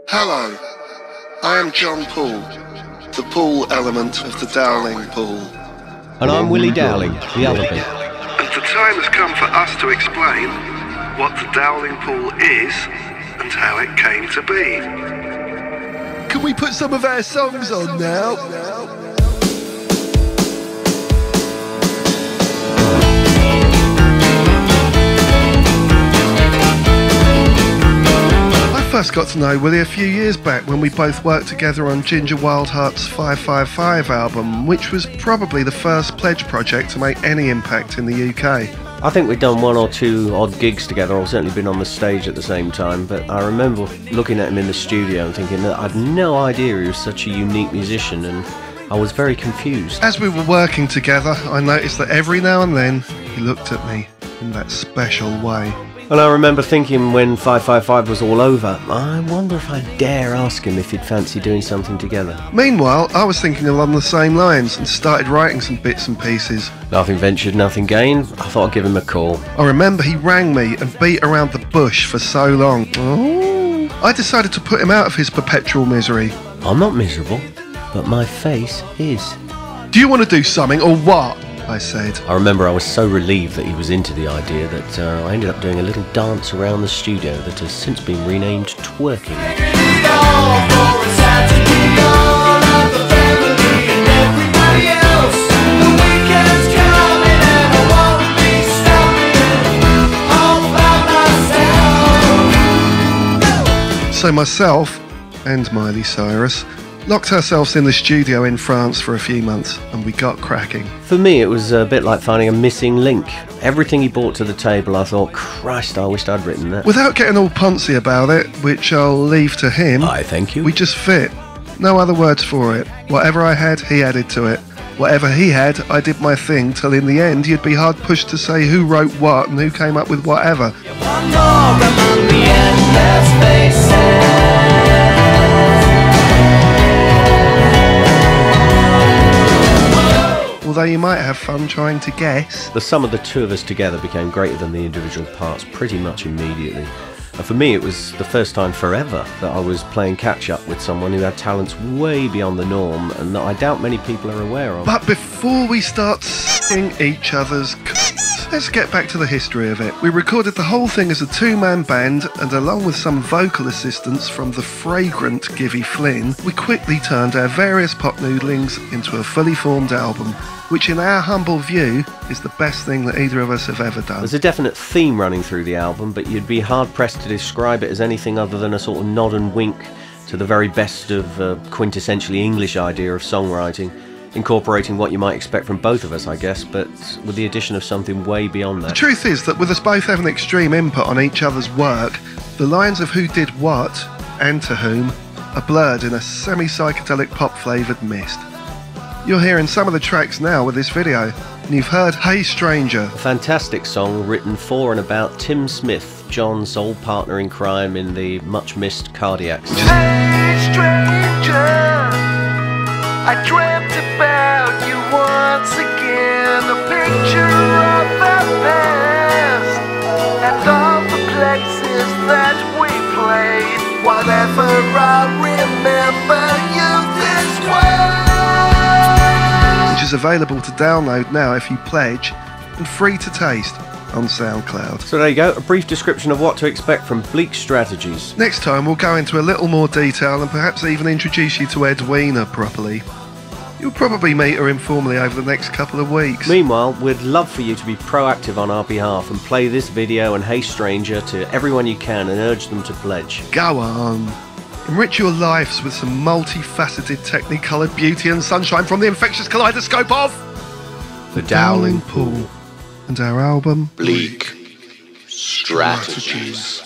Hello, I am John Poole, the Poole element of the Dowling Poole. And I'm Willie Dowling, the other bit. And the time has come for us to explain what the Dowling Poole is and how it came to be. Can we put some of our songs on now? I first got to know Willie a few years back when we both worked together on Ginger Wildheart's 555 album, which was probably the first Pledge project to make any impact in the UK. I think we'd done one or two odd gigs together, or certainly been on the stage at the same time, but I remember looking at him in the studio and thinking that I'd no idea he was such a unique musician, and I was very confused. As we were working together, I noticed that every now and then he looked at me in that special way. And I remember thinking when 555 was all over, I wonder if I dare ask him if he'd fancy doing something together. Meanwhile, I was thinking along the same lines and started writing some bits and pieces. Nothing ventured, nothing gained. I thought I'd give him a call. I remember he rang me and beat around the bush for so long. I decided to put him out of his perpetual misery. I'm not miserable, but my face is. Do you want to do something or what? I said. I remember I was so relieved that he was into the idea that I ended up doing a little dance around the studio that has since been renamed twerking. So myself and Miley Cyrus locked ourselves in the studio in France for a few months, and we got cracking. For me, it was a bit like finding a missing link. Everything he brought to the table, I thought, Christ, I wished I'd written that. Without getting all poncy about it, which I'll leave to him, I thank you. We just fit. No other words for it. Whatever I had, he added to it. Whatever he had, I did my thing, till in the end you'd be hard pushed to say who wrote what and who came up with whatever. One more among the endless faces. Although you might have fun trying to guess. The sum of the two of us together became greater than the individual parts pretty much immediately. And for me, it was the first time forever that I was playing catch-up with someone who had talents way beyond the norm and that I doubt many people are aware of. But before we start singing each other's let's get back to the history of it. We recorded the whole thing as a two-man band, and along with some vocal assistance from the fragrant Givy Flynn, we quickly turned our various pop noodlings into a fully formed album, which in our humble view is the best thing that either of us have ever done. There's a definite theme running through the album, but you'd be hard-pressed to describe it as anything other than a sort of nod and wink to the very best of quintessentially English idea of songwriting, incorporating what you might expect from both of us, I guess, but with the addition of something way beyond that. The truth is that with us both having extreme input on each other's work, the lines of who did what and to whom are blurred in a semi-psychedelic pop-flavoured mist. You're hearing some of the tracks now with this video, and you've heard Hey Stranger. A fantastic song written for and about Tim Smith, John's old partner in crime in the much-missed Cardiacs. Hey stranger, I dreamt about you once again, a picture of the past and all the places that we played. Whatever, I remember you this way. Which is available to download now if you pledge, and free to taste on SoundCloud. So there you go, a brief description of what to expect from Bleak Strategies. Next time we'll go into a little more detail and perhaps even introduce you to Edwina properly. You'll probably meet her informally over the next couple of weeks. Meanwhile, we'd love for you to be proactive on our behalf and play this video and Hey Stranger to everyone you can and urge them to pledge. Go on. Enrich your lives with some multifaceted technicoloured beauty and sunshine from the infectious kaleidoscope of the Dowling Poole and our album Bleak Strategies.